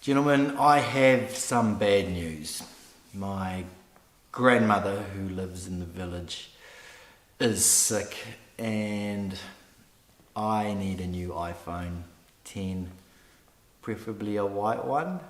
Gentlemen, I have some bad news. My grandmother, who lives in the village, is sick and I need a new iPhone 10, preferably a white one.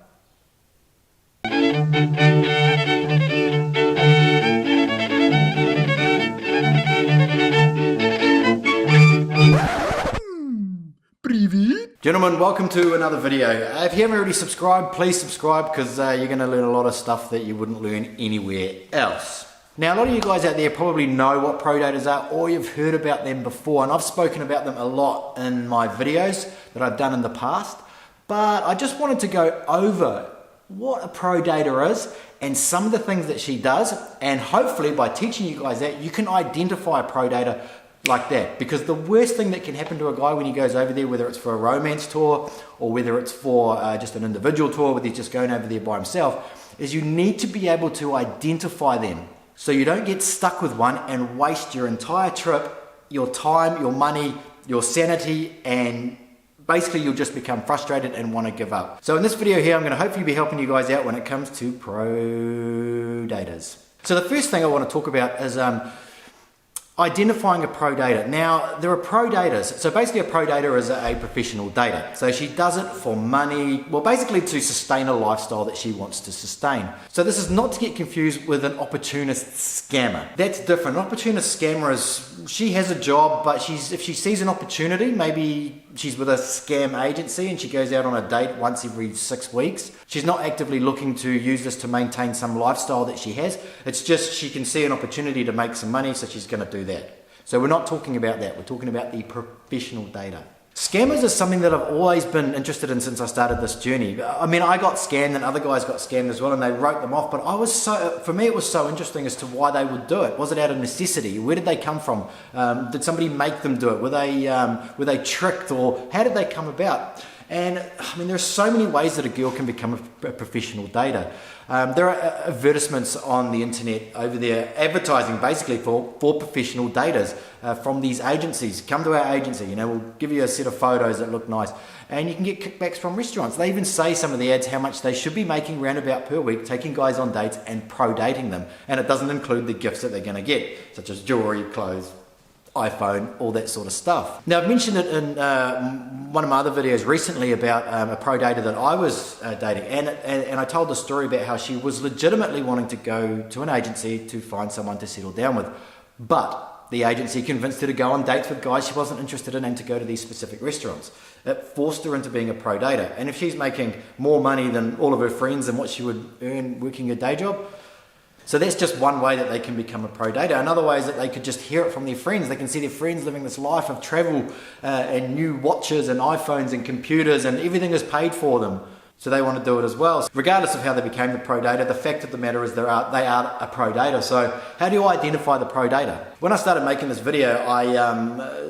Gentlemen, welcome to another video. If you haven't already subscribed, please subscribe because you're going to learn a lot of stuff that you wouldn't learn anywhere else. Now, a lot of you guys out there probably know what pro daters are or you've heard about them before, and I've spoken about them a lot in my videos that I've done in the past, but I just wanted to go over what a pro dater is and some of the things that she does, and hopefully by teaching you guys that, you can identify a pro dater like that. Because the worst thing that can happen to a guy when he goes over there, whether it's for a romance tour or whether it's for just an individual tour, whether he's just going over there by himself, is you need to be able to identify them so you don't get stuck with one and waste your entire trip, your time, your money, your sanity, and basically you'll just become frustrated and want to give up. So in this video here, I'm going to hopefully be helping you guys out when it comes to pro daters. So the first thing I want to talk about is identifying a pro dater. Now, there are pro daters. So basically a pro dater is a professional dater. So she does it for money, well, basically to sustain a lifestyle that she wants to sustain. So this is not to get confused with an opportunist scammer. That's different. An opportunist scammer is, she has a job, but if she sees an opportunity, maybe she's with a scam agency and she goes out on a date once every 6 weeks. She's not actively looking to use this to maintain some lifestyle that she has. It's just she can see an opportunity to make some money, so she's going to do that. So we're not talking about that. We're talking about the professional dater. Scammers is something that I've always been interested in since I started this journey. I mean, I got scammed and other guys got scammed as well, and they wrote them off, but for me it was so interesting as to why they would do it. Was it out of necessity? Where did they come from? Did somebody make them do it? Were they tricked, or how did they come about? And I mean, there are so many ways that a girl can become a professional dater. There are advertisements on the internet over there advertising basically for professional daters from these agencies. Come to our agency, we'll give you a set of photos that look nice, and you can get kickbacks from restaurants. They even say, some of the ads, how much they should be making roundabout per week taking guys on dates and pro dating them, and it doesn't include the gifts that they're going to get, such as jewelry, clothes, iPhone, all that sort of stuff. Now, I've mentioned it in one of my other videos recently about a pro dater that I was dating, and I told the story about how she was legitimately wanting to go to an agency to find someone to settle down with, but the agency convinced her to go on dates with guys she wasn't interested in and to go to these specific restaurants. It forced her into being a pro dater, and if she's making more money than all of her friends and what she would earn working a day job, so that's just one way that they can become a pro dater. Another way is that they could just hear it from their friends. They can see their friends living this life of travel and new watches and iPhones and computers, and everything is paid for them. So they want to do it as well. So regardless of how they became the pro dater, the fact of the matter is they are a pro dater. So how do you identify the pro dater? When I started making this video, I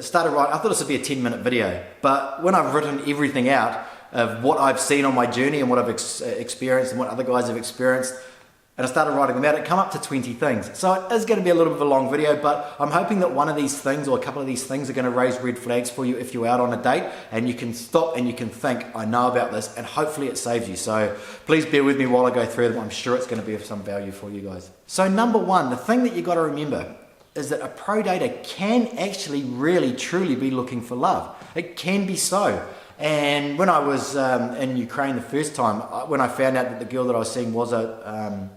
thought this would be a 10-minute video. But when I've written everything out of what I've seen on my journey and what I've experienced and what other guys have experienced, and I started writing them out, it come up to 20 things. So it is going to be a little bit of a long video, but I'm hoping that one of these things or a couple of these things are going to raise red flags for you if you're out on a date, and you can stop and you can think, I know about this, and hopefully it saves you. So please bear with me while I go through them. I'm sure it's going to be of some value for you guys. So number one, the thing that you got to remember is that a pro dater can actually really truly be looking for love. It can be so. And when I was in Ukraine the first time, when I found out that the girl that I was seeing was a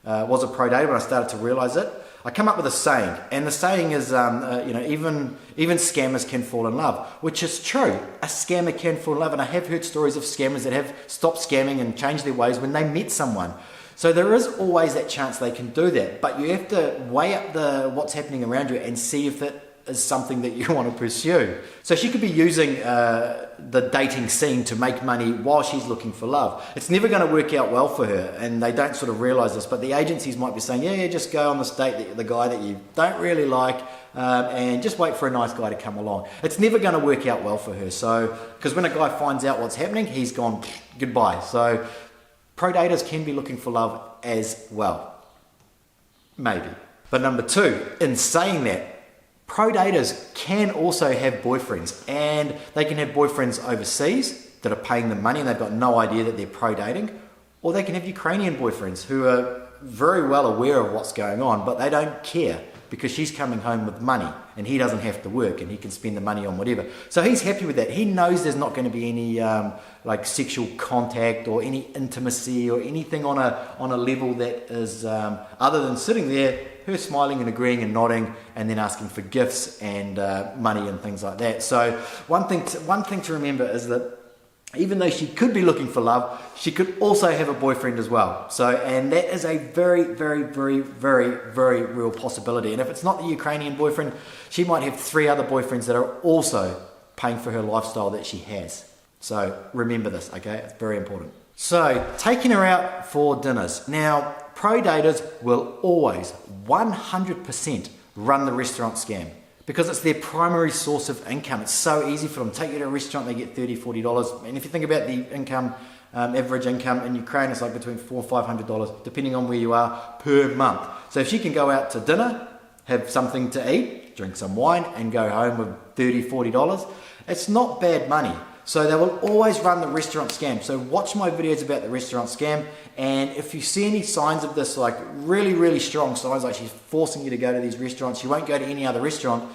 pro dater, when I started to realize it, I come up with a saying, and the saying is, even scammers can fall in love, which is true. A scammer can fall in love, and I have heard stories of scammers that have stopped scamming and changed their ways when they met someone. So there is always that chance they can do that, but you have to weigh up what's happening around you and see if it is something that you want to pursue. So she could be using the dating scene to make money while she's looking for love. It's never going to work out well for her, and they don't sort of realize this, but the agencies might be saying, yeah, just go on this date, the guy that you don't really like, and just wait for a nice guy to come along. It's never going to work out well for her. So, because when a guy finds out what's happening, he's gone, goodbye. So pro daters can be looking for love as well. Maybe. But number two, in saying that, pro daters can also have boyfriends, and they can have boyfriends overseas that are paying them money and they've got no idea that they're pro dating, or they can have Ukrainian boyfriends who are very well aware of what's going on, but they don't care because she's coming home with money and he doesn't have to work and he can spend the money on whatever. So he's happy with that. He knows there's not going to be any like sexual contact or any intimacy or anything on a level that is other than sitting there, her smiling and agreeing and nodding and then asking for gifts and money and things like that. So one thing to remember is that even though she could be looking for love, she could also have a boyfriend as well. So, and that is a very, very, very, very, very real possibility. And if it's not the Ukrainian boyfriend, she might have 3 other boyfriends that are also paying for her lifestyle that she has. So remember this, okay? It's very important. So taking her out for dinners. Now, pro daters will always 100% run the restaurant scam, because it's their primary source of income. It's so easy for them. Take you to a restaurant, they get $30, $40. And if you think about the income, average income in Ukraine, it's like between $400 and $500, depending on where you are, per month. So if she can go out to dinner, have something to eat, drink some wine, and go home with $30, $40, it's not bad money. So they will always run the restaurant scam. So watch my videos about the restaurant scam, and if you see any signs of this, like really, really strong signs, like she's forcing you to go to these restaurants, she won't go to any other restaurant,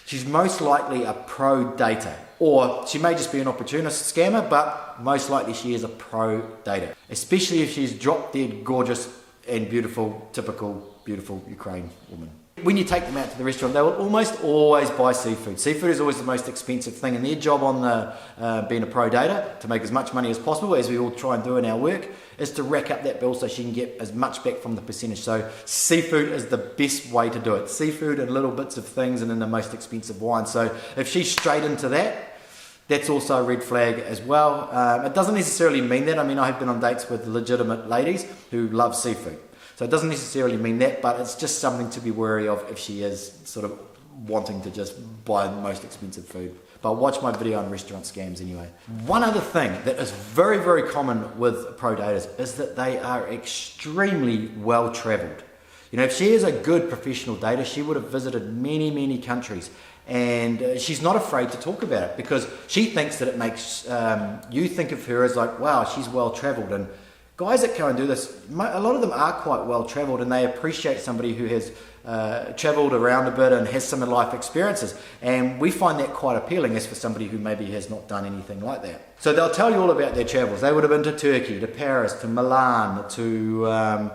she's most likely a pro dater. Or she may just be an opportunist scammer, but most likely she is a pro dater. Especially if she's drop dead gorgeous and beautiful, typical beautiful Ukraine woman. When you take them out to the restaurant, they will almost always buy seafood. Seafood is always the most expensive thing, and their job on being a pro dater, to make as much money as possible, as we all try and do in our work, is to rack up that bill so she can get as much back from the percentage. So seafood is the best way to do it. Seafood and little bits of things, and then the most expensive wine. So if she's straight into that, that's also a red flag as well. It doesn't necessarily mean that. I mean, I have been on dates with legitimate ladies who love seafood. So it doesn't necessarily mean that, but it's just something to be wary of if she is sort of wanting to just buy the most expensive food. But watch my video on restaurant scams anyway. One other thing that is very, very common with pro daters is that they are extremely well traveled. You know, if she is a good professional dater, she would have visited many, many countries. And she's not afraid to talk about it because she thinks that it makes you think of her as like, wow, she's well traveled. And guys that go and do this, a lot of them are quite well travelled, and they appreciate somebody who has travelled around a bit and has some life experiences. And we find that quite appealing as for somebody who maybe has not done anything like that. So they'll tell you all about their travels. They would have been to Turkey, to Paris, to Milan, to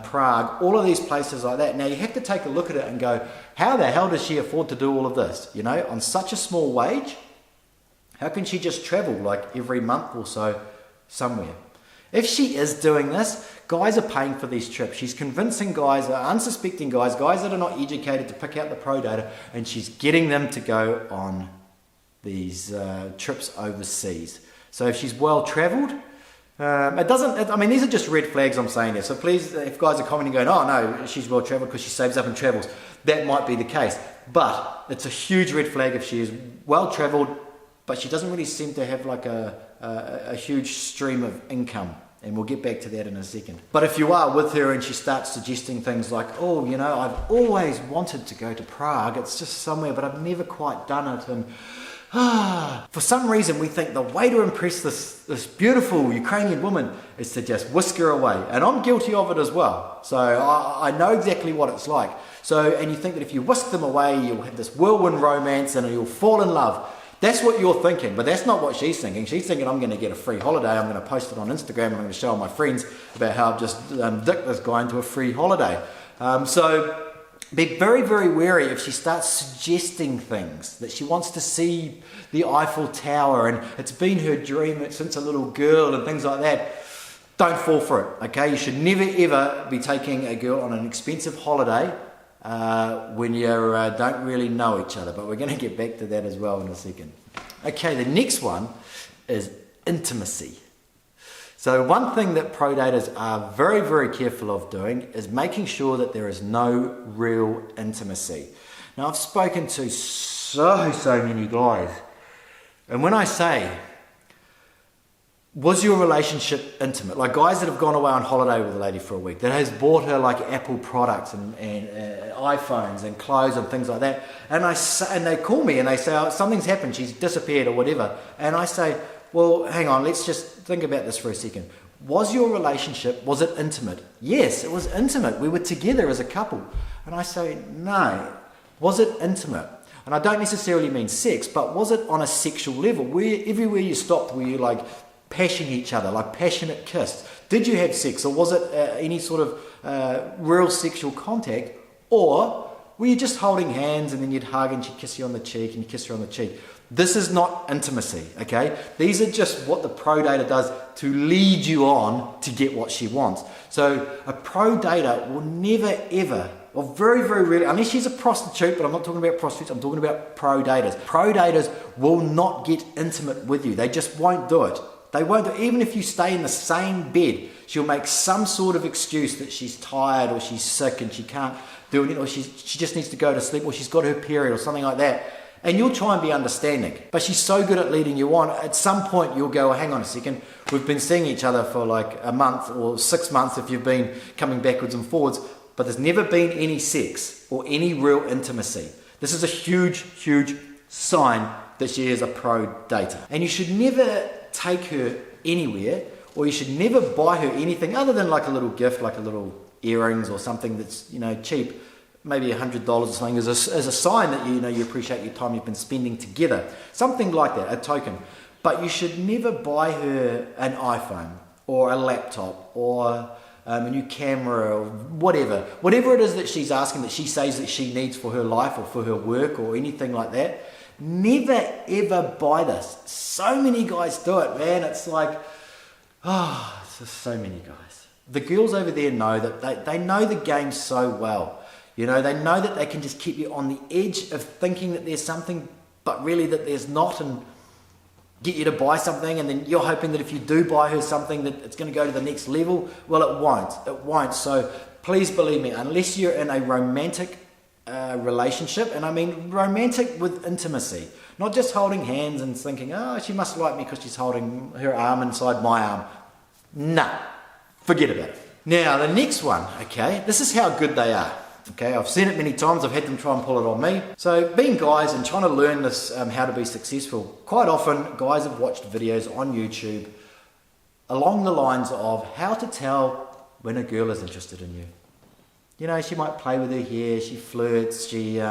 Prague, all of these places like that. Now you have to take a look at it and go, how the hell does she afford to do all of this? You know, on such a small wage, how can she just travel like every month or so somewhere? If she is doing this, guys are paying for these trips. She's convincing guys, unsuspecting guys that are not educated, to pick out the pro dater, and she's getting them to go on these trips overseas. So if she's well travelled, I mean, these are just red flags I'm saying there. So please, if guys are commenting going, oh no, she's well travelled because she saves up and travels, that might be the case. But it's a huge red flag if she is well travelled, but she doesn't really seem to have like a huge stream of income. And we'll get back to that in a second. But if you are with her and she starts suggesting things like, oh, you know, I've always wanted to go to Prague. It's just somewhere, but I've never quite done it. And for some reason, we think the way to impress this beautiful Ukrainian woman is to just whisk her away. And I'm guilty of it as well. So I know exactly what it's like. So, and you think that if you whisk them away, you'll have this whirlwind romance and you'll fall in love. That's what you're thinking, but that's not what she's thinking. She's thinking, I'm going to get a free holiday, I'm going to post it on Instagram, and I'm going to show all my friends about how I've just dicked this guy into a free holiday. So be very, very wary if she starts suggesting things, that she wants to see the Eiffel Tower, and it's been her dream since a little girl, and things like that. Don't fall for it, okay? You should never, ever be taking a girl on an expensive holiday when you don't really know each other, but we're going to get back to that as well in a second. Okay, the next one is intimacy. So one thing that pro daters are very, very careful of doing is making sure that there is no real intimacy. Now I've spoken to so many guys, and when I say, was your relationship intimate? Like guys that have gone away on holiday with a lady for a week, that has bought her like Apple products and iPhones and clothes and things like that. And they call me and they say, oh, something's happened, she's disappeared or whatever. And I say, well, hang on, let's just think about this for a second. Was your relationship, was it intimate? Yes, it was intimate. We were together as a couple. And I say, no. Was it intimate? And I don't necessarily mean sex, but was it on a sexual level? Everywhere you stopped, were you like passioning each other, like passionate kiss? Did you have sex, or was it any sort of real sexual contact? Or were you just holding hands and then you'd hug and she'd kiss you on the cheek and you kiss her on the cheek? This is not intimacy, okay? These are just what the pro dater does to lead you on to get what she wants. So a pro dater will never ever, or very, very rarely, unless she's a prostitute, but I'm not talking about prostitutes, I'm talking about pro daters. Pro daters will not get intimate with you. They just won't do it. They won't do it. Even if you stay in the same bed, she'll make some sort of excuse that she's tired or she's sick and she can't do it, or she just needs to go to sleep, or she's got her period or something like that. And you'll try and be understanding. But she's so good at leading you on, at some point you'll go, hang on a second, we've been seeing each other for like a month or 6 months if you've been coming backwards and forwards, but there's never been any sex or any real intimacy. This is a huge, huge sign that she is a pro dater. And you should never take her anywhere, or you should never buy her anything other than like a little gift, like a little earrings or something that's, you know, cheap. Maybe $100 or something as a sign that you appreciate your time you've been spending together. Something like that, a token. But you should never buy her an iPhone or a laptop or a new camera or whatever. Whatever it is that she's asking, that she says that she needs for her life or for her work or anything like that. Never ever buy this. So many guys do it, man. It's like, it's just so many guys. The girls over there know that they know the game so well. You know, they know that they can just keep you on the edge of thinking that there's something, but really that there's not, and get you to buy something, and then you're hoping that if you do buy her something that it's going to go to the next level. Well, it won't. It won't. So please believe me, unless you're in a romantic relationship, and I mean romantic with intimacy, not just holding hands and thinking, oh, she must like me because she's holding her arm inside my arm. No, forget about it. Now, the next one, okay, this is how good they are. Okay, I've seen it many times. I've had them try and pull it on me. So being guys and trying to learn this, how to be successful, quite often guys have watched videos on YouTube along the lines of how to tell when a girl is interested in you. You know, she might play with her hair, she flirts, she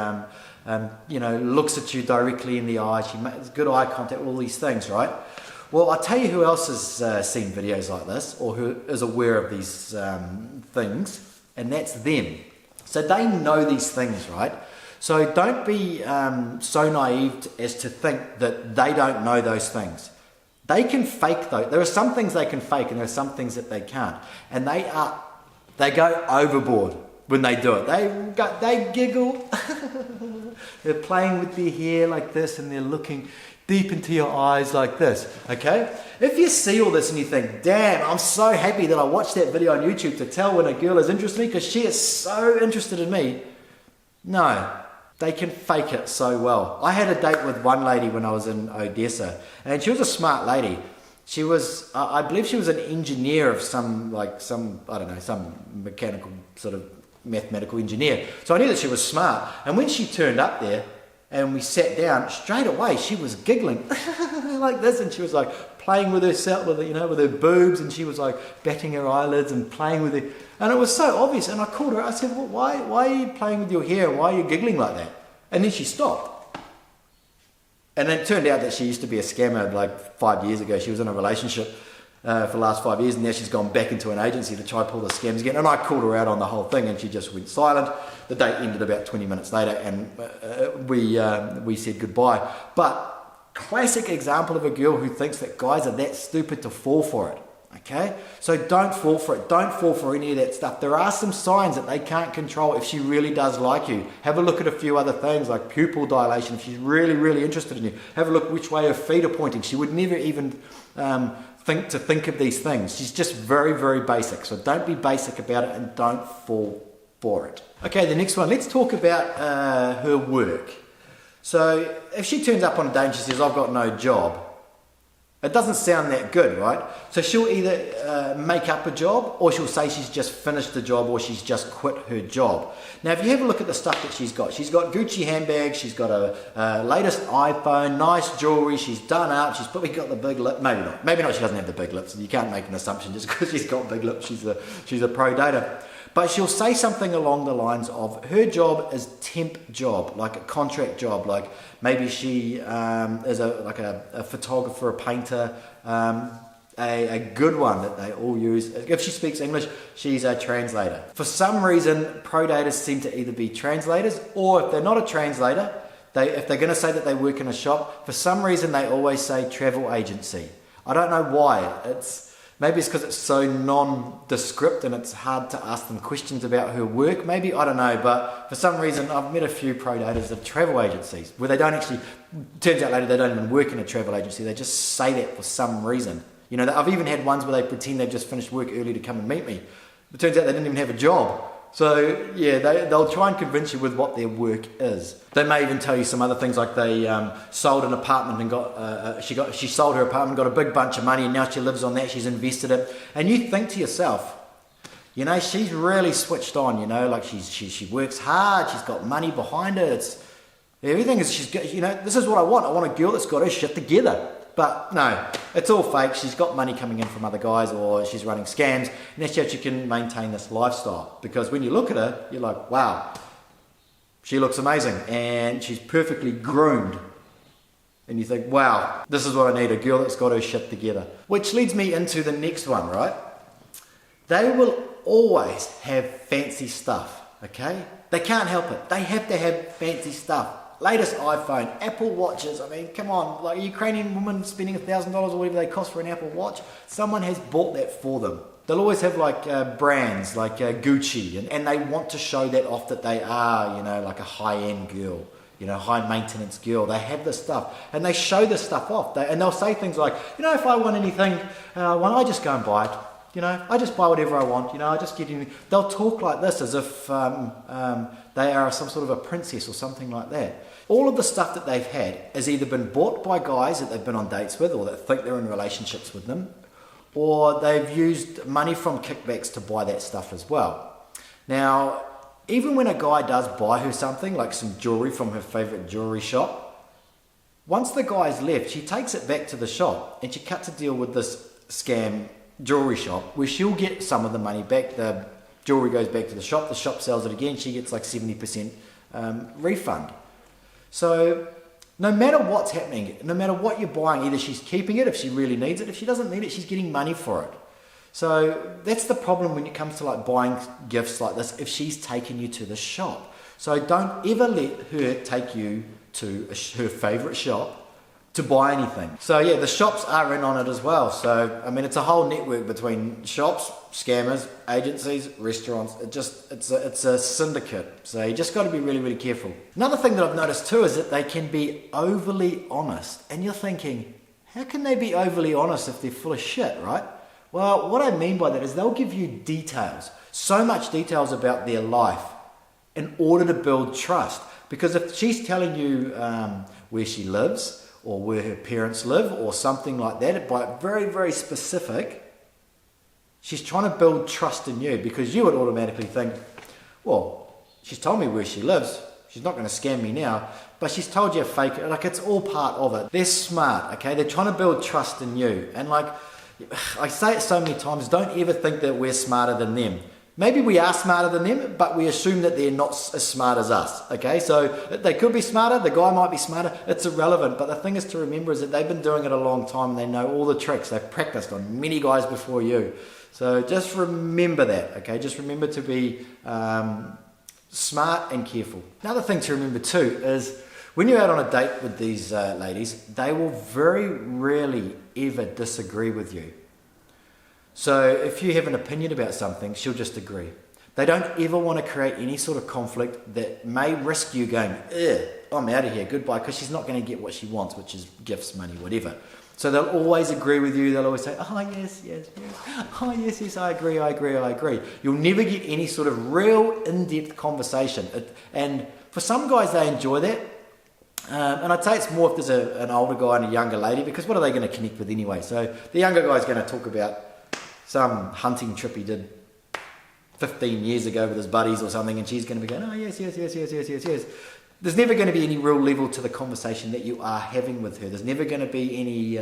looks at you directly in the eye, she makes good eye contact, all these things, right? Well, I'll tell you who else has seen videos like this, or who is aware of these things, and that's them. So they know these things, right? So don't be so naive as to think that they don't know those things. They can fake though. There are some things they can fake and there are some things that they can't. And they go overboard when they do it. They giggle. They're playing with their hair like this and they're looking deep into your eyes like this, okay? If you see all this and you think, damn, I'm so happy that I watched that video on YouTube to tell when a girl is interested in me because she is so interested in me. No, they can fake it so well. I had a date with one lady when I was in Odessa, and she was a smart lady. She was, I believe she was an engineer of some mechanical sort of mathematical engineer. So I knew that she was smart. And when she turned up there, and we sat down, straight away she was giggling like this, and she was like playing with herself, with her boobs, and she was like batting her eyelids and playing with it, and it was so obvious. And I called her. I said, "Well, why are you playing with your hair? Why are you giggling like that?" And then she stopped. And then it turned out that she used to be a scammer like 5 years ago. She was in a relationship for the last 5 years, and now she's gone back into an agency to try to pull the scams again. And I called her out on the whole thing, and she just went silent. The date ended about 20 minutes later, and we said goodbye. But classic example of a girl who thinks that guys are that stupid to fall for it. Okay, so don't fall for it. Don't fall for any of that stuff. There are some signs that they can't control if she really does like you. Have a look at a few other things like pupil dilation. If she's really, really interested in you, have a look which way her feet are pointing. She would never even think of these things. She's just very, very basic. So don't be basic about it and don't fall for it. Okay, the next one. Let's talk about her work. So if she turns up on a day and she says, "I've got no job," It doesn't sound that good, right? So she'll either make up a job, or she'll say she's just finished the job, or she's just quit her job. Now, if you have a look at the stuff that she's got Gucci handbags, she's got a latest iPhone, nice jewelry, she's done up, she's probably got the big lip. Maybe not, she doesn't have the big lips. You can't make an assumption just because she's got big lips, she's a pro dater. But she'll say something along the lines of her job is temp job, like a contract job, like maybe she is a photographer, a painter, a good one that they all use. If she speaks English, she's a translator. For some reason, pro daters seem to either be translators, or if they're not a translator, if they're going to say that they work in a shop, for some reason they always say travel agency. I don't know why. Maybe it's because it's so nondescript and it's hard to ask them questions about her work. Maybe, I don't know, but for some reason I've met a few pro daters of travel agencies where they don't actually, turns out later they don't even work in a travel agency, they just say that for some reason. You know, I've even had ones where they pretend they've just finished work early to come and meet me. It turns out they didn't even have a job. So yeah, they'll try and convince you with what their work is. They may even tell you some other things, like they sold an apartment and she sold her apartment, got a big bunch of money, and now she lives on that, she's invested it. And you think to yourself, you know, she's really switched on, you know, like she works hard, she's got money behind her, everything is, she's got, you know, this is what I want. I want a girl that's got her shit together. But no, it's all fake. She's got money coming in from other guys, or she's running scams, and that's how she can maintain this lifestyle. Because when you look at her, you're like, wow, she looks amazing, and she's perfectly groomed. And you think, wow, this is what I need, a girl that's got her shit together. Which leads me into the next one, right? They will always have fancy stuff, okay? They can't help it. They have to have fancy stuff. Latest iPhone, Apple Watches. I mean, come on, like a Ukrainian woman spending $1,000 or whatever they cost for an Apple Watch, someone has bought that for them. They'll always have like brands like Gucci, and they want to show that off, that they are, you know, like a high-end girl, you know, high maintenance girl. They have this stuff and they show this stuff off. And they'll say things like, you know, if I want anything, I just go and buy it. You know, I just buy whatever I want. You know, I just get in. They'll talk like this as if they are some sort of a princess or something like that. All of the stuff that they've had has either been bought by guys that they've been on dates with, or that think they're in relationships with them, or they've used money from kickbacks to buy that stuff as well. Now, even when a guy does buy her something, like some jewelry from her favorite jewelry shop, once the guy's left, she takes it back to the shop and she cuts a deal with this scam jewelry shop where she'll get some of the money back. The jewelry goes back to the shop sells it again, she gets like 70% refund. So no matter what's happening, no matter what you're buying, either she's keeping it if she really needs it, if she doesn't need it, she's getting money for it. So that's the problem when it comes to like buying gifts like this, if she's taken you to the shop. So don't ever let her take you to her favorite shop to buy anything. So yeah, the shops are in on it as well. So I mean, it's a whole network between shops, scammers, agencies, restaurants. It's a syndicate. So you just got to be really, really careful. Another thing that I've noticed too is that they can be overly honest, and you're thinking, how can they be overly honest if they're full of shit, right? Well, what I mean by that is they'll give you details, so much details about their life in order to build trust. Because if she's telling you where she lives, or where her parents live, or something like that, by very, very specific, she's trying to build trust in you, because you would automatically think, well, she's told me where she lives, she's not going to scam me now, but she's told you a fake, like it's all part of it. They're smart, okay? They're trying to build trust in you. And like, I say it so many times, don't ever think that we're smarter than them. Maybe we are smarter than them, but we assume that they're not as smart as us, okay? So they could be smarter, the guy might be smarter, it's irrelevant. But the thing is to remember is that they've been doing it a long time and they know all the tricks. They've practiced on many guys before you. So just remember that, okay? Just remember to be smart and careful. Another thing to remember too is when you're out on a date with these ladies, they will very rarely ever disagree with you. So if you have an opinion about something, she'll just agree. They don't ever want to create any sort of conflict that may risk you going, I'm out of here, goodbye, because she's not going to get what she wants, which is gifts, money, whatever. So they'll always agree with you. They'll always say, oh, yes, yes, yes. Oh, yes, yes, I agree, I agree, I agree. You'll never get any sort of real in-depth conversation. And for some guys, they enjoy that. And I'd say it's more if there's an older guy and a younger lady, because what are they going to connect with anyway? So the younger guy's going to talk about some hunting trip he did 15 years ago with his buddies or something, and she's going to be going, oh yes. There's never going to be any real level to the conversation that you are having with her. There's never going to be any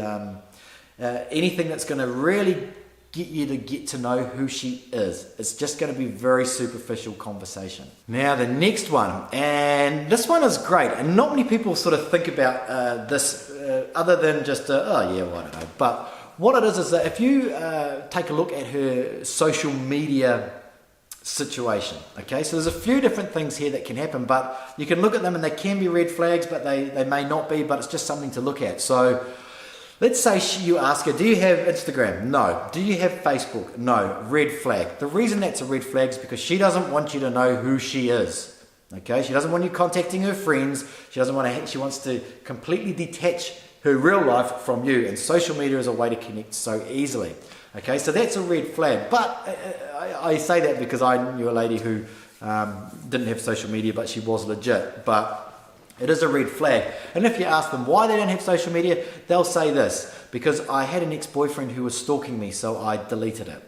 anything that's going to really get you to get to know who she is. It's just going to be very superficial conversation. Now the next one, and this one is great, and not many people sort of think about this other than just, oh yeah, well, I don't know. But what it is that if you take a look at her social media situation, okay, so there's a few different things here that can happen, but you can look at them and they can be red flags, but they may not be, but it's just something to look at. So let's say you ask her, do you have Instagram? No. Do you have Facebook? No. Red flag. The reason that's a red flag is because she doesn't want you to know who she is. Okay? She doesn't want you contacting her friends. She wants to completely detach her real life from you, and social media is a way to connect so easily. Okay? So that's a red flag. But I say that because I knew a lady who didn't have social media, but she was legit. But it is a red flag. And if you ask them why they don't have social media, they'll say this: because I had an ex-boyfriend who was stalking me, so I deleted it.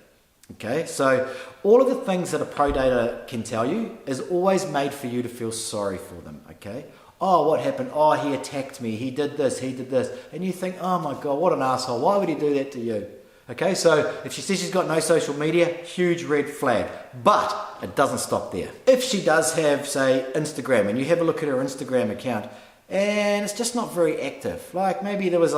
Okay, so all of the things that a pro dater can tell you is always made for you to feel sorry for them. Okay, oh, what happened? Oh, he attacked me, he did this, and you think, oh my god, what an asshole, why would he do that to you? Okay, so if she says she's got no social media, huge red flag. But it doesn't stop there. If she does have, say, Instagram, and you have a look at her Instagram account, and it's just not very active. Like maybe there was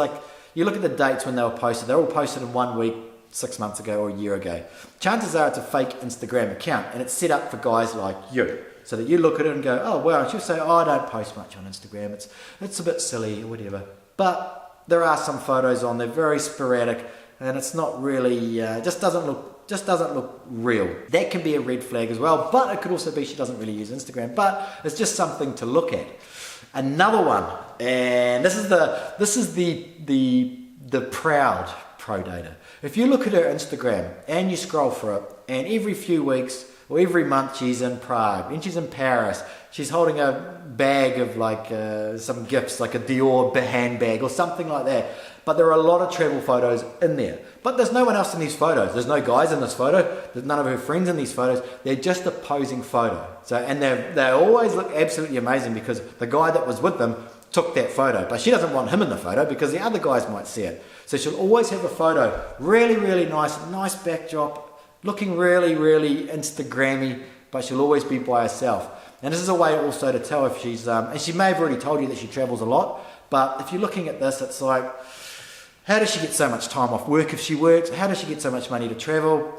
you look at the dates when they were posted, they're all posted in 1 week, 6 months ago or a year ago. Chances are it's a fake Instagram account, and it's set up for guys like you. So that you look at it and go, oh well, and she'll say, oh, I don't post much on Instagram, it's a bit silly or whatever. But there are some photos on there, very sporadic, and it's not really, just doesn't look real. That can be a red flag as well, but it could also be she doesn't really use Instagram, but it's just something to look at. Another one, and this is the proud pro dater. If you look at her Instagram and you scroll through it, and every few weeks or every month she's in Prague, and she's in Paris, she's holding a bag of some gifts, like a Dior handbag or something like that. But there are a lot of travel photos in there. But there's no one else in these photos. There's no guys in this photo. There's none of her friends in these photos. They're just a posing photo. So, and they always look absolutely amazing because the guy that was with them took that photo. But she doesn't want him in the photo because the other guys might see it. So she'll always have a photo, really, really nice backdrop, looking really, really Instagrammy, but she'll always be by herself. And this is a way also to tell if she's, and she may have already told you that she travels a lot, but if you're looking at this, it's like, how does she get so much time off work if she works? How does she get so much money to travel?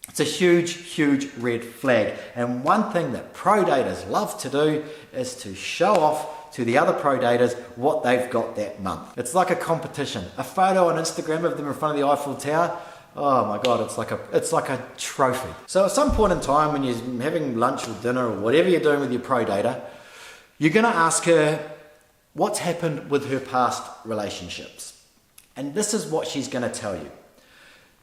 It's a huge, huge red flag. And one thing that pro daters love to do is to show off to the other pro daters what they've got that month. It's like a competition. A photo on Instagram of them in front of the Eiffel Tower, oh my god, it's like a trophy. So at some point in time when you're having lunch or dinner or whatever you're doing with your pro dater, you're going to ask her what's happened with her past relationships. And this is what she's going to tell you.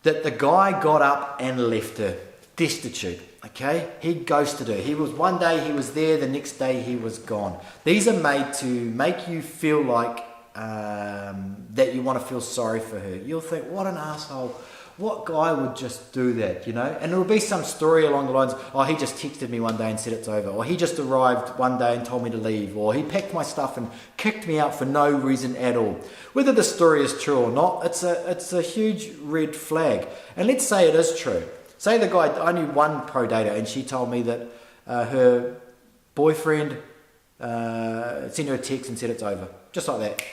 That the guy got up and left her, destitute, okay? He ghosted her. One day he was there, the next day he was gone. These are made to make you feel like that you want to feel sorry for her. You'll think, what an asshole. What guy would just do that, you know? And it'll be some story along the lines, oh, he just texted me one day and said it's over. Or he just arrived one day and told me to leave. Or he packed my stuff and kicked me out for no reason at all. Whether the story is true or not, it's a huge red flag. And let's say it is true. Say the guy, I knew one pro dater and she told me that her boyfriend sent her a text and said it's over. Just like that.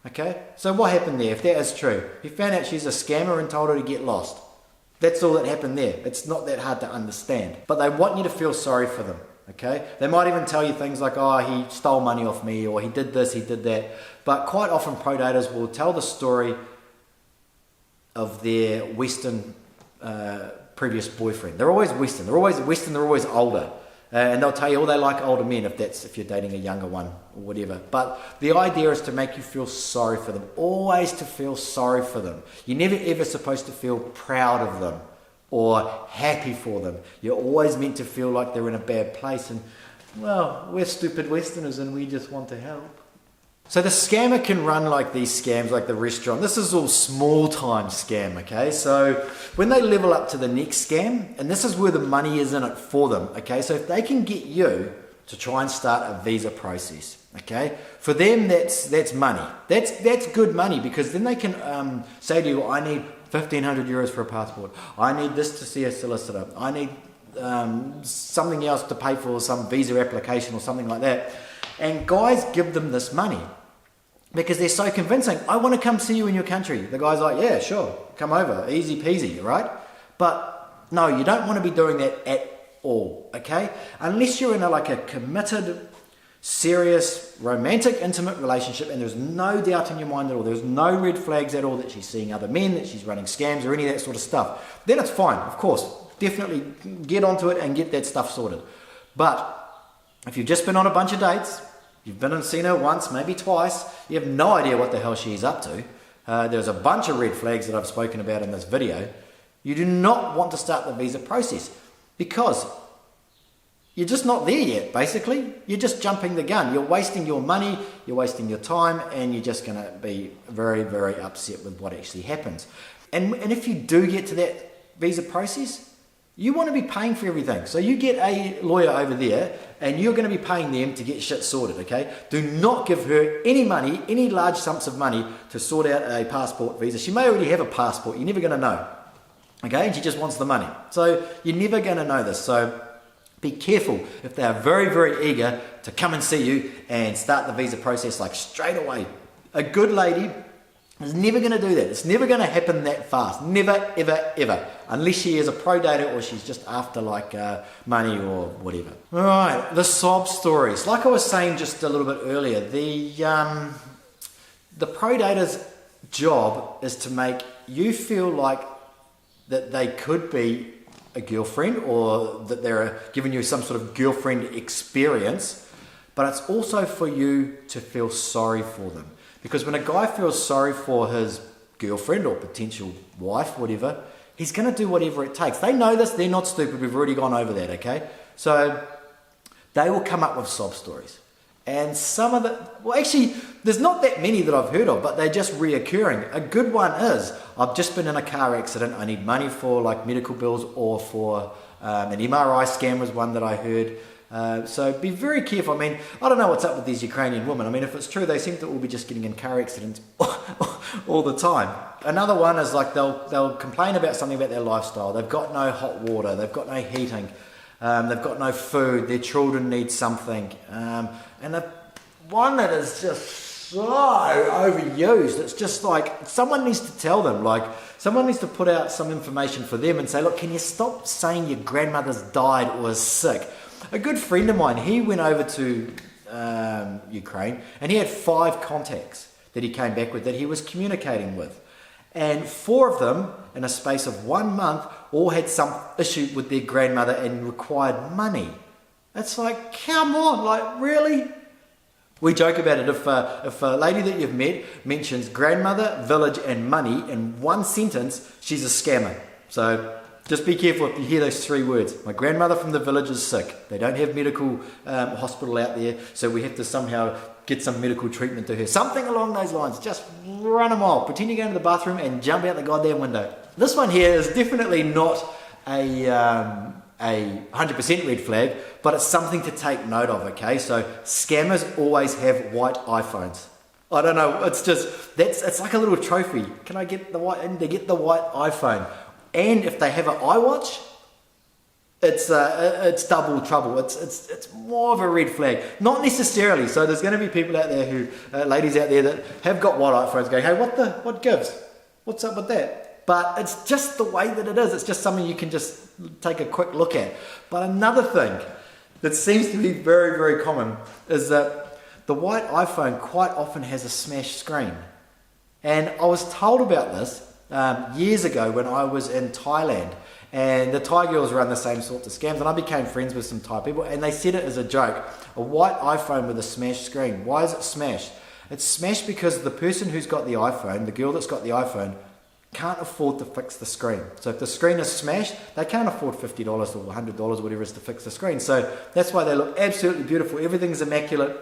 Okay, so what happened there? If that is true, he found out she's a scammer and told her to get lost. That's all that happened there. It's not that hard to understand. But they want you to feel sorry for them. Okay, they might even tell you things like, oh, he stole money off me, or he did this, he did that. But quite often pro daters will tell the story of their Western previous boyfriend. They're always Western. They're always older. And they'll tell you, oh, they like older men if you're dating a younger one or whatever. But the idea is to make you feel sorry for them. Always to feel sorry for them. You're never ever supposed to feel proud of them or happy for them. You're always meant to feel like they're in a bad place. And, well, we're stupid Westerners and we just want to help. So the scammer can run like these scams, like the restaurant. This is all small time scam, okay? So when they level up to the next scam, and this is where the money is in it for them, okay? So if they can get you to try and start a visa process, okay? For them, that's money. That's good money, because then they can say to you, I need 1,500 euros for a passport. I need this to see a solicitor. I need something else to pay for some visa application or something like that. And guys give them this money because they're so convincing. I want to come see you in your country. The guy's like, yeah, sure, come over, easy peasy, right? But no, you don't want to be doing that at all, okay? Unless you're in a committed, serious, romantic, intimate relationship and there's no doubt in your mind at all, there's no red flags at all that she's seeing other men, that she's running scams or any of that sort of stuff, then it's fine, of course. Definitely get onto it and get that stuff sorted. But if you've just been on a bunch of dates, you've been and seen her once, maybe twice, you have no idea what the hell she's up to, there's a bunch of red flags that I've spoken about in this video, you do not want to start the visa process because you're just not there yet, basically. You're just jumping the gun. You're wasting your money, you're wasting your time, and you're just going to be very, very upset with what actually happens. And if you do get to that visa process, you want to be paying for everything. So you get a lawyer over there and you're going to be paying them to get shit sorted, okay? Do not give her any money, any large sums of money to sort out a passport visa. She may already have a passport. You're never going to know, okay? And she just wants the money. So you're never going to know this. So be careful if they are very, very eager to come and see you and start the visa process like straight away. A good lady is never going to do that. It's never going to happen that fast. Never, ever, ever. Unless she is a pro dater or she's just after money or whatever. All right, the sob stories. Like I was saying just a little bit earlier, the pro dater's job is to make you feel like that they could be a girlfriend or that they're giving you some sort of girlfriend experience, but it's also for you to feel sorry for them. Because when a guy feels sorry for his girlfriend or potential wife, whatever, he's going to do whatever it takes. They know this, they're not stupid, we've already gone over that, okay? So they will come up with sob stories. And some of actually, there's not that many that I've heard of, but they're just reoccurring. A good one is, I've just been in a car accident, I need money for medical bills or for an MRI scam was one that I heard. So be very careful. I mean, I don't know what's up with these Ukrainian women. I mean, if it's true, they seem to all be just getting in car accidents all the time. Another one is they'll complain about something about their lifestyle. They've got no hot water, they've got no heating, they've got no food, their children need something. And the one that is just so overused, it's just like someone needs to tell them, someone needs to put out some information for them and say, look, can you stop saying your grandmother's died or is sick? A good friend of mine, he went over to Ukraine and he had 5 contacts that he came back with that he was communicating with. And 4 of them, in a space of 1 month, all had some issue with their grandmother and required money. It's like, come on, really? We joke about it. If a lady that you've met mentions grandmother, village and money in one sentence, she's a scammer. So just be careful if you hear those 3 words. My grandmother from the village is sick. They don't have medical hospital out there, so we have to somehow get some medical treatment to her. Something along those lines. Just run a mile. Pretend you're going to the bathroom and jump out the goddamn window. This one here is definitely not a 100% red flag, but it's something to take note of, okay? So scammers always have white iPhones. I don't know, it's like a little trophy. Can I get the white, and they get the white iPhone. And if they have an iWatch, it's double trouble. It's more of a red flag. Not necessarily. So there's going to be people out there who, ladies out there that have got white iPhones going, hey, what gives? What's up with that? But it's just the way that it is. It's just something you can just take a quick look at. But another thing that seems to be very, very common is that the white iPhone quite often has a smashed screen. And I was told about this years ago when I was in Thailand. And the Thai girls run the same sorts of scams. And I became friends with some Thai people. And they said it as a joke. A white iPhone with a smashed screen. Why is it smashed? It's smashed because the person who's got the iPhone, the girl that's got the iPhone, can't afford to fix the screen. So if the screen is smashed, they can't afford $50 or $100 or whatever it is to fix the screen. So that's why they look absolutely beautiful. Everything's immaculate,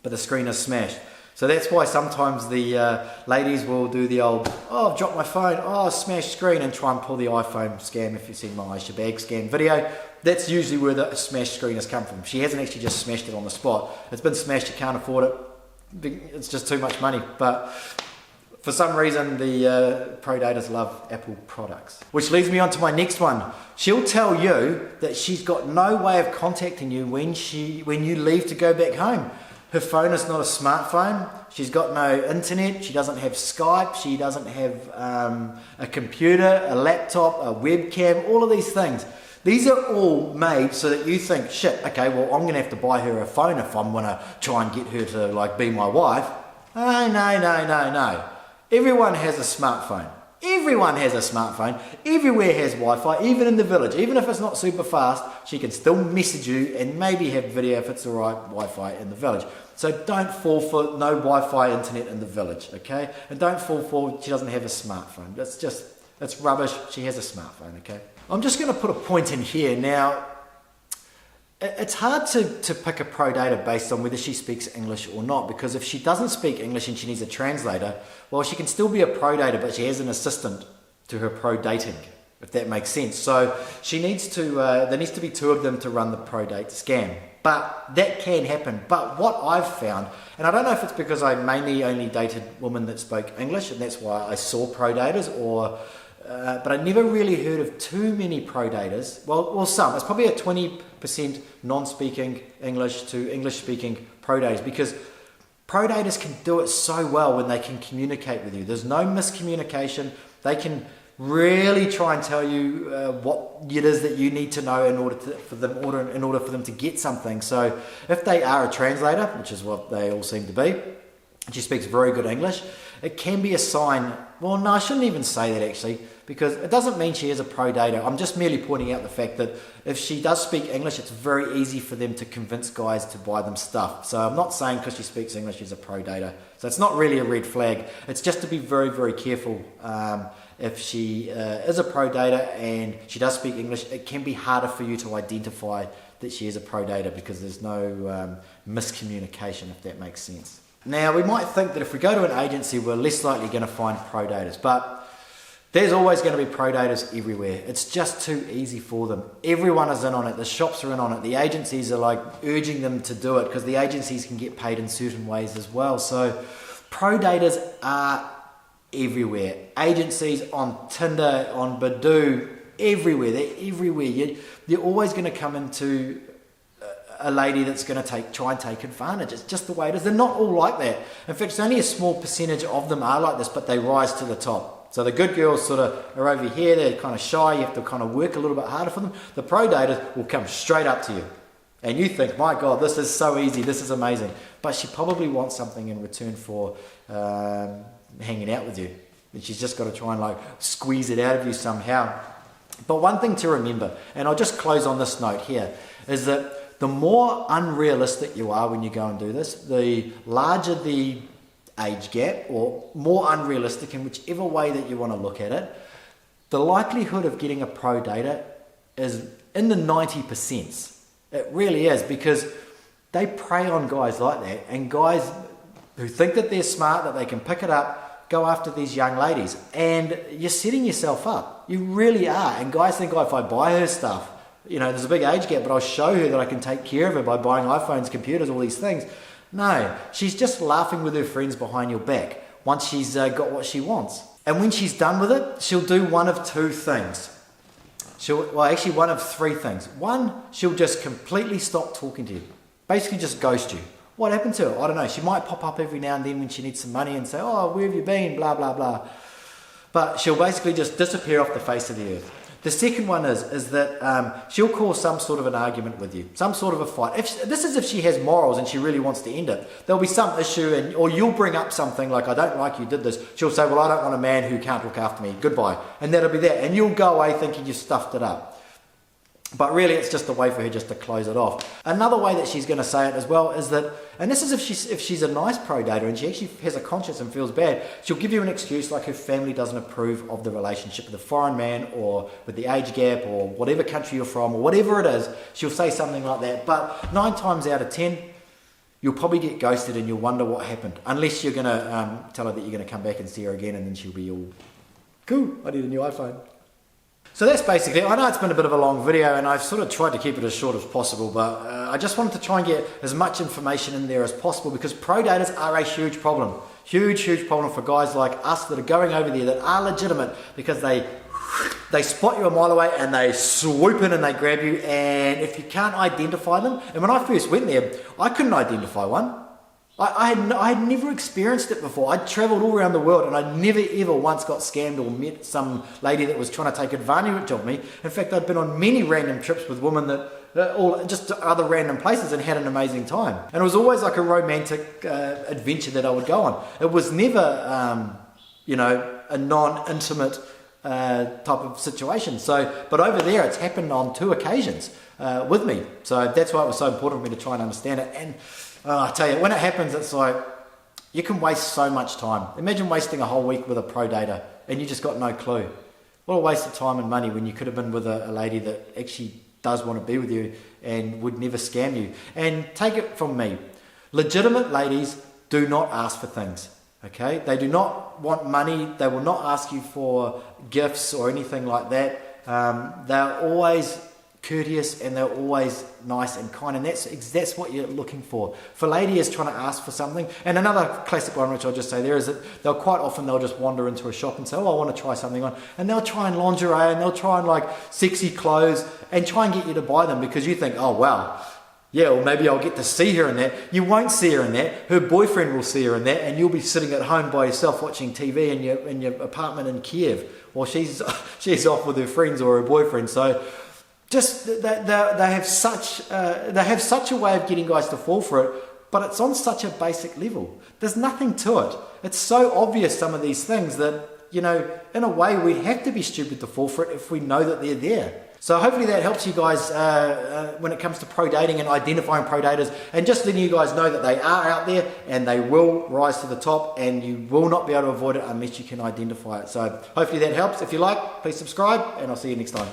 but the screen is smashed. So that's why sometimes the ladies will do the old, oh, I've dropped my phone, oh, smash screen, and try and pull the iPhone scam. If you've seen my Aisha bag scam video, that's usually where the smash screen has come from. She hasn't actually just smashed it on the spot. It's been smashed, you can't afford it. It's just too much money. But for some reason, the pro daters love Apple products. Which leads me on to my next one. She'll tell you that she's got no way of contacting you when you leave to go back home. Her phone is not a smartphone. She's got no internet. She doesn't have Skype. She doesn't have a computer, a laptop, a webcam, all of these things. These are all made so that you think, shit, okay, well, I'm going to have to buy her a phone if I'm going to try and get her to like be my wife. Oh, no. Everyone has a smartphone. Everyone has a smartphone. Everywhere has Wi-Fi, even in the village. Even if it's not super fast, she can still message you and maybe have video if it's the right Wi-Fi in the village. So don't fall for no Wi-Fi internet in the village, okay? And don't fall for she doesn't have a smartphone. That's rubbish. She has a smartphone, okay? I'm just going to put a point in here. Now, it's hard to pick a pro dater based on whether she speaks English or not, because if she doesn't speak English and she needs a translator, well, she can still be a pro dater, but she has an assistant to her pro dating, if that makes sense. So she needs to, there needs to be two of them to run the pro date scam. But that can happen. But what I've found, and I don't know if it's because I mainly only dated women that spoke English, and that's why I saw pro daters, or but I never really heard of too many pro daters. Well, some. It's probably a 20% non-speaking English to English-speaking pro daters, because pro daters can do it so well when they can communicate with you. There's no miscommunication. They can really try and tell you what it is that you need to know in order for them to get something. So if they are a translator, which is what they all seem to be, and she speaks very good English, it can be a sign. Well, no, I shouldn't even say that actually, because it doesn't mean she is a pro dater. I'm just merely pointing out the fact that if she does speak English, it's very easy for them to convince guys to buy them stuff. So I'm not saying because she speaks English she's a pro dater. So it's not really a red flag. It's just to be very, very careful. If she is a pro dater and she does speak English, it can be harder for you to identify that she is a pro dater, because there's no miscommunication, if that makes sense. Now, we might think that if we go to an agency, we're less likely going to find pro daters, but there's always going to be pro daters everywhere. It's just too easy for them. Everyone is in on it. The shops are in on it. The agencies are like urging them to do it, because the agencies can get paid in certain ways as well. So pro daters are everywhere. Agencies on Tinder, on Badoo, everywhere. They're everywhere. You're always going to come into a lady that's going to try and take advantage. It's just the way it is. They're not all like that. In fact, it's only a small percentage of them are like this, but they rise to the top. So the good girls sort of are over here. They're kind of shy. You have to kind of work a little bit harder for them. The pro daters will come straight up to you. And you think, my God, this is so easy. This is amazing. But she probably wants something in return for hanging out with you. And she's just got to try and like squeeze it out of you somehow. But one thing to remember, and I'll just close on this note here, is that the more unrealistic you are when you go and do this, the larger the age gap, or more unrealistic in whichever way that you want to look at it, the likelihood of getting a pro dater is in the 90%. It really is, because they prey on guys like that, and guys who think that they're smart, that they can pick it up, go after these young ladies, and you're setting yourself up. You really are. And guys think, oh, if I buy her stuff, there's a big age gap, but I'll show her that I can take care of her by buying iPhones, computers, all these things. No, she's just laughing with her friends behind your back once she's got what she wants. And when she's done with it, she'll do one of two things. Actually one of three things. One, she'll just completely stop talking to you. Basically just ghost you. What happened to her? I don't know. She might pop up every now and then when she needs some money and say, oh, where have you been? Blah, blah, blah. But she'll basically just disappear off the face of the earth. The second one is that she'll cause some sort of an argument with you, some sort of a fight. This is if she has morals and she really wants to end it. There'll be some issue, or you'll bring up something like, I don't like you did this. She'll say, well, I don't want a man who can't look after me. Goodbye. And that'll be that. And you'll go away thinking you stuffed it up. But really, it's just a way for her just to close it off. Another way that she's going to say it as well is that, and this is if she's a nice pro dater and she actually has a conscience and feels bad, she'll give you an excuse like her family doesn't approve of the relationship with a foreign man, or with the age gap, or whatever country you're from, or whatever it is. She'll say something like that. But 9 times out of 10, you'll probably get ghosted and you'll wonder what happened. Unless you're going to tell her that you're going to come back and see her again, and then she'll be all, cool, I need a new iPhone. So that's basically it. I know it's been a bit of a long video and I've sort of tried to keep it as short as possible, but I just wanted to try and get as much information in there as possible, because pro daters are a huge problem. Huge problem for guys like us that are going over there that are legitimate, because they spot you a mile away and they swoop in and they grab you, and if you can't identify them, and when I first went there, I couldn't identify one. I had never experienced it before. I'd travelled all around the world and I'd never ever once got scammed or met some lady that was trying to take advantage of me. In fact, I'd been on many random trips with women that all just to other random places and had an amazing time. And it was always like a romantic adventure that I would go on. It was never, a non-intimate type of situation. But over there, it's happened on 2 occasions with me. So that's why it was so important for me to try and understand it. And I tell you, when it happens, it's like, you can waste so much time. Imagine wasting a whole week with a pro dater and you just got no clue. What a waste of time and money when you could have been with a lady that actually does want to be with you and would never scam you. And take it from me, legitimate ladies do not ask for things. Okay, they do not want money. They will not ask you for gifts or anything like that. They're always courteous and they're always nice and kind, and that's what you're looking for. If a lady is trying to ask for something, and another classic one which I'll just say there is that they'll just wander into a shop and say, oh, I want to try something on, and they'll try and lingerie and they'll try and like sexy clothes and try and get you to buy them because you think, oh wow, yeah, or maybe I'll get to see her in that. You won't see her in that. Her boyfriend will see her in that, and you'll be sitting at home by yourself watching TV in your apartment in Kiev, while she's off with her friends or her boyfriend. So just they have such a way of getting guys to fall for it, but it's on such a basic level. There's nothing to it. It's so obvious, some of these things, that in a way we'd have to be stupid to fall for it if we know that they're there. So hopefully that helps you guys when it comes to pro dating and identifying pro daters, and just letting you guys know that they are out there and they will rise to the top, and you will not be able to avoid it unless you can identify it. So hopefully that helps. If you like, please subscribe, and I'll see you next time.